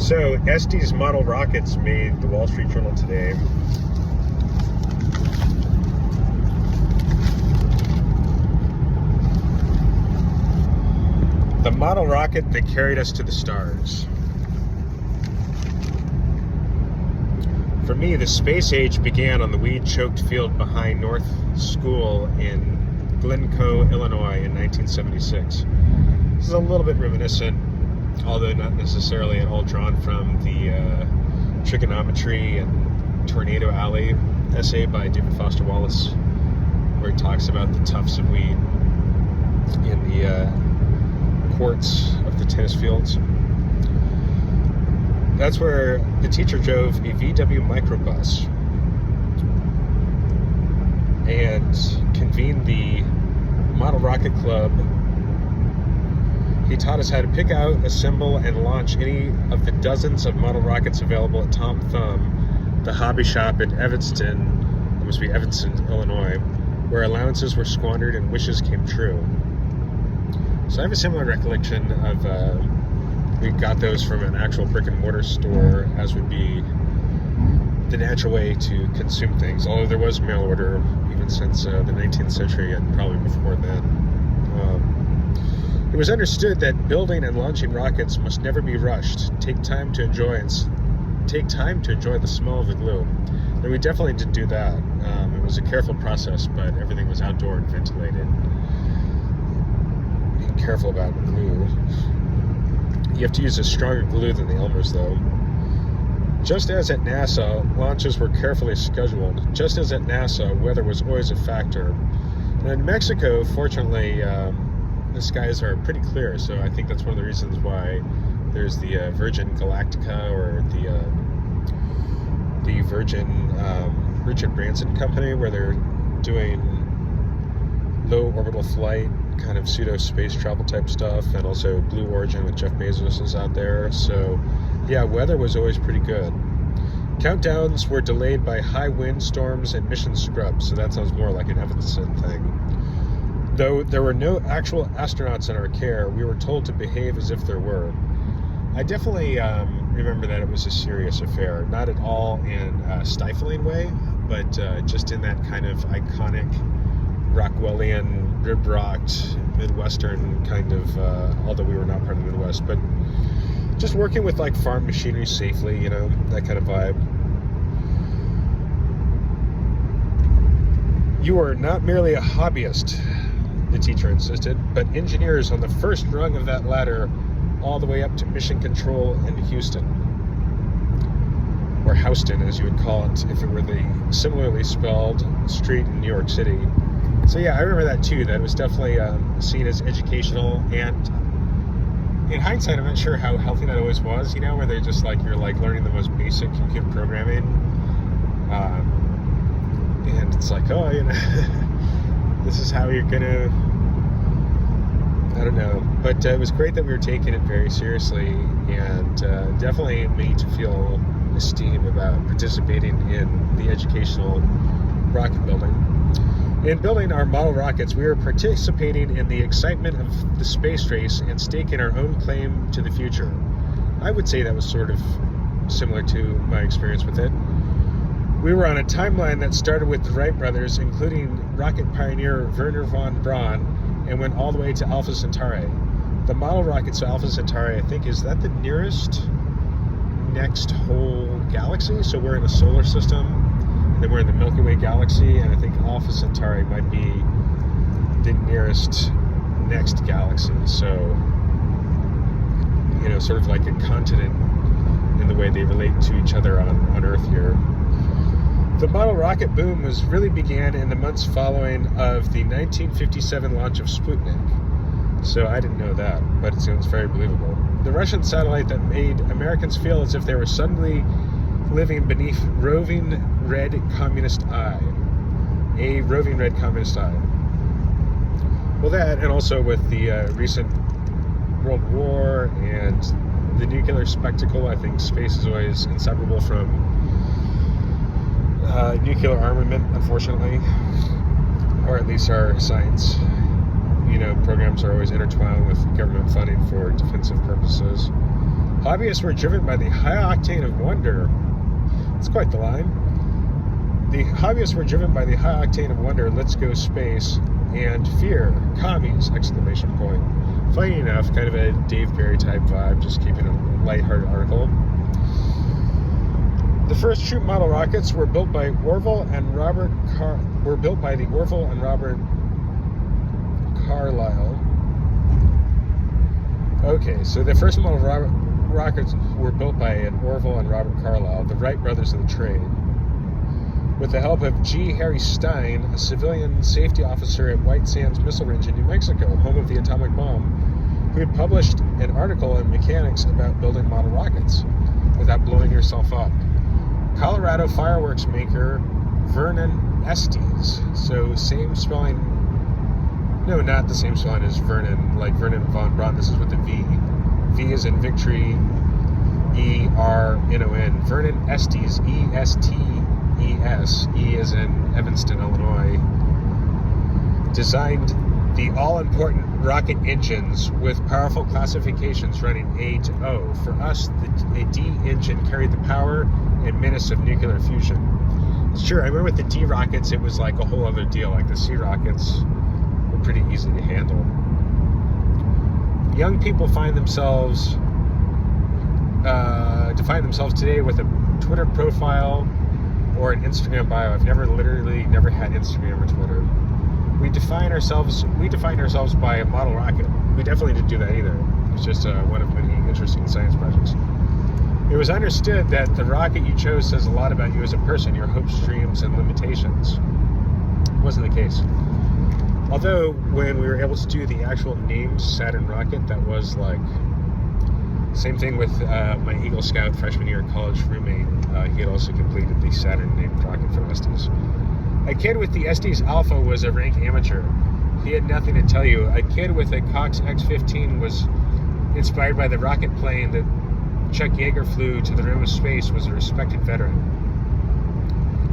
So, Estes model rockets made the Wall Street Journal today. The model rocket that carried us to the stars. For me, the space age began on the weed-choked field behind North School in Glencoe, Illinois in 1976. This is a little bit reminiscent, although not necessarily at all drawn from the Trigonometry and Tornado Alley essay by David Foster Wallace, where he talks about the tufts of weed in the courts of the tennis fields. That's where the teacher drove a VW microbus and convened the Model Rocket Club. He taught us how to pick out, assemble, and launch any of the dozens of model rockets available at Tom Thumb, the hobby shop in Evanston, it must be Evanston, Illinois, where allowances were squandered and wishes came true. So I have a similar recollection of we got those from an actual brick and mortar store, as would be the natural way to consume things, although there was mail order even since the 19th century and probably before then. It was understood that building and launching rockets must never be rushed. Take time to enjoy the smell of the glue. And we definitely did do that. It was a careful process, but everything was outdoor and ventilated. Being careful about glue. You have to use a stronger glue than the Elmers, though. Just as at NASA, launches were carefully scheduled. Just as at NASA, weather was always a factor. And in Mexico, fortunately, the skies are pretty clear, so I think that's one of the reasons why there's the Virgin Galactica, or the Virgin Richard Branson Company, where they're doing low orbital flight, kind of pseudo space travel type stuff, and also Blue Origin with Jeff Bezos is out there. So yeah, weather was always pretty good. Countdowns were delayed by high wind storms and mission scrubs, so that sounds more like an Evanston thing. Though there were no actual astronauts in our care, we were told to behave as if there were. I definitely remember that it was a serious affair, not at all in a stifling way, but just in that kind of iconic Rockwellian, rib-rocked, Midwestern kind of, although we were not part of the Midwest, but just working with like farm machinery safely, you know, that kind of vibe. You are not merely a hobbyist, the teacher insisted, but engineers on the first rung of that ladder all the way up to mission control in Houston. Or Houston, as you would call it, if it were the similarly spelled street in New York City. So yeah, I remember that too, that it was definitely seen as educational, and in hindsight, I'm not sure how healthy that always was, you know, where they just like, you're like learning the most basic computer programming, and it's like, oh, you know, this is how you're gonna, I don't know, but it was great that we were taking it very seriously, and definitely made to feel esteem about participating in the educational rocket building. In building our model rockets, we were participating in the excitement of the space race and staking our own claim to the future. I would say that was sort of similar to my experience with it. We were on a timeline that started with the Wright brothers, including rocket pioneer Wernher von Braun, and went all the way to Alpha Centauri. The model rockets to Alpha Centauri, I think, is that the nearest next whole galaxy? So we're in a solar system, then we're in the Milky Way galaxy, and I think Alpha Centauri might be the nearest next galaxy. So, you know, sort of like a continent in the way they relate to each other on Earth here. The model rocket boom really began in the months following of the 1957 launch of Sputnik. So I didn't know that, but it sounds very believable. The Russian satellite that made Americans feel as if they were suddenly living beneath roving red communist eye. A roving red communist eye. Well, that, and also with the recent World War and the nuclear spectacle, I think space is always inseparable from nuclear armament, unfortunately, or at least our science, you know, programs are always intertwined with government funding for defensive purposes. Hobbyists were driven by the high octane of wonder. That's quite the line. The hobbyists were driven by the high octane of wonder, let's go space, and fear, commies, exclamation point. Funny enough, kind of a Dave Barry type vibe, just keeping a lighthearted article. The first troop model rockets were built by Orville and Robert Carlyle. Okay, so the first model rockets were built by Orville and Robert Carlyle, the Wright brothers of the trade, with the help of G. Harry Stein, a civilian safety officer at White Sands Missile Range in New Mexico, home of the atomic bomb, who had published an article in Mechanics about building model rockets without blowing yourself up. Colorado fireworks maker Vernon Estes, so same spelling, no, not the same spelling as Vernon, like Vernon von Braun, this is with the V. V is in victory, E-R-N-O-N. Vernon Estes, E-S-T-E-S, E is in Evanston, Illinois, designed the all-important rocket engines with powerful classifications running A to O. For us, the D engine carried the power and menace of nuclear fusion. It's true, I remember with the D rockets, it was like a whole other deal. Like the C rockets were pretty easy to handle. Young people define themselves today with a Twitter profile or an Instagram bio. I've never had Instagram or Twitter. We defined ourselves by a model rocket. We definitely didn't do that either. It's just one of many interesting science projects. It was understood that the rocket you chose says a lot about you as a person, your hopes, dreams, and limitations. It wasn't the case. Although, when we were able to do the actual named Saturn rocket, that was like, same thing with my Eagle Scout freshman year college roommate. He had also completed the Saturn named rocket from Estes. A kid with the Estes Alpha was a rank amateur. He had nothing to tell you. A kid with a Cox X-15 was inspired by the rocket plane that Chuck Yeager flew to the rim of space, was a respected veteran.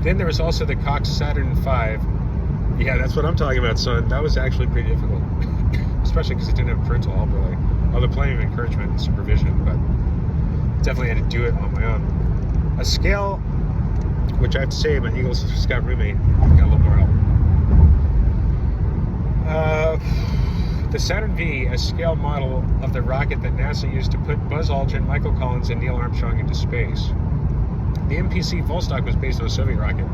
Then there was also the Cox Saturn V. Yeah, that's what I'm talking about, son. That was actually pretty difficult, especially because it didn't have parental help, really. Although plenty of encouragement and supervision, but definitely had to do it on my own. A scale, which I have to say, my Eagle Scout roommate got a little more help. The Saturn V, a scale model of the rocket that NASA used to put Buzz Aldrin, Michael Collins, and Neil Armstrong into space. The MPC Volstock was based on a Soviet rocket.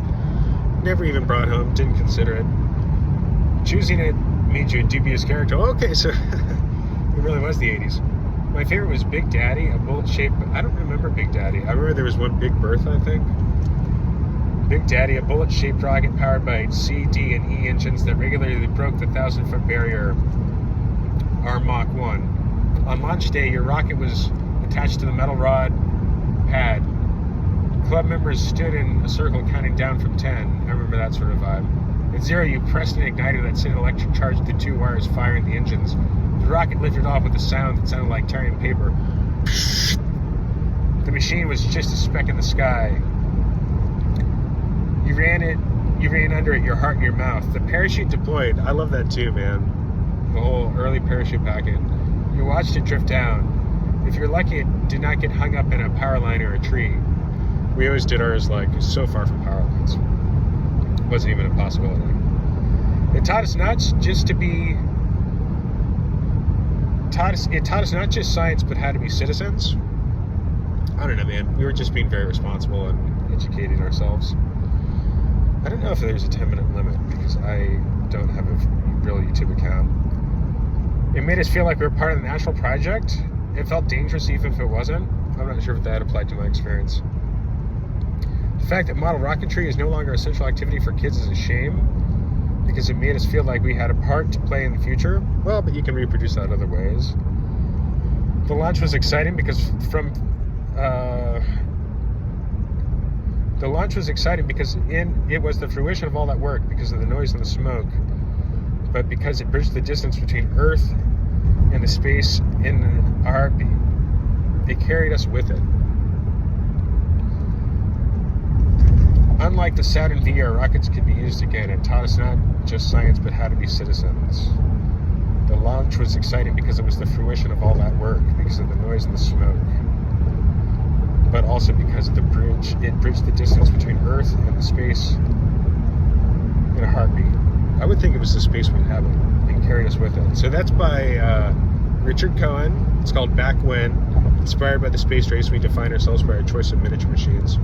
Never even brought home, didn't consider it. Choosing it made you a dubious character. Okay, so it really was the 80s. My favorite was Big Daddy, a bullet-shaped... I don't remember Big Daddy. I remember there was one Big Bertha, I think. Big Daddy, a bullet-shaped rocket powered by C, D, and E engines that regularly broke the 1,000-foot barrier, our Mach 1. On launch day, your rocket was attached to the metal rod pad. Club members stood in a circle counting down from 10. I remember that sort of vibe. At 0, you pressed an igniter that sent an electric charge to the two wires firing the engines. The rocket lifted off with a sound that sounded like tearing paper. The machine was just a speck in the sky. You ran under it, your heart and your mouth. The parachute deployed. I love that too, man. The whole early parachute packet. You watched it drift down. If you're lucky, it did not get hung up in a power line or a tree. We always did ours like so far from power lines. It wasn't even a possibility. It taught us not not just science, but how to be citizens. I don't know, man. We were just being very responsible and educating ourselves. I don't know if there's a 10-minute limit because I don't have a real YouTube account. It made us feel like we were part of the national project. It felt dangerous even if it wasn't. I'm not sure if that applied to my experience. The fact that model rocketry is no longer a central activity for kids is a shame because it made us feel like we had a part to play in the future. Well, but you can reproduce that other ways. The launch was exciting because it was the fruition of all that work because of the noise and the smoke, but because it bridged the distance between Earth and the space in a heartbeat. It carried us with it. Unlike the Saturn V, our rockets could be used again. It taught us not just science, but how to be citizens. The launch was exciting because it was the fruition of all that work, because of the noise and the smoke. also because of the bridge. It bridged the distance between Earth and the space in a heartbeat. I would think it was the space we inhabit and carried us with it. So that's by Richard Cohen. It's called Back When. Inspired by the space race, we define ourselves by our choice of miniature machines.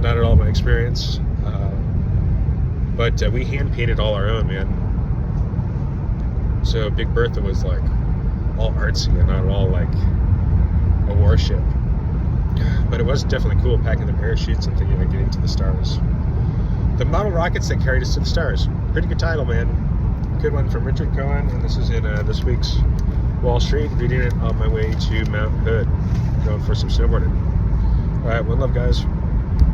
Not at all my experience, but we hand painted all our own, man. So Big Bertha was like all artsy and not at all like a warship. But it was definitely cool packing the parachutes and thinking of getting to the stars. The model rockets that carried us to the stars. Pretty good title, man. Good one from Richard Cohen, and this is in this week's Wall Street, reading it on my way to Mount Hood, going for some snowboarding. All right, one love, guys.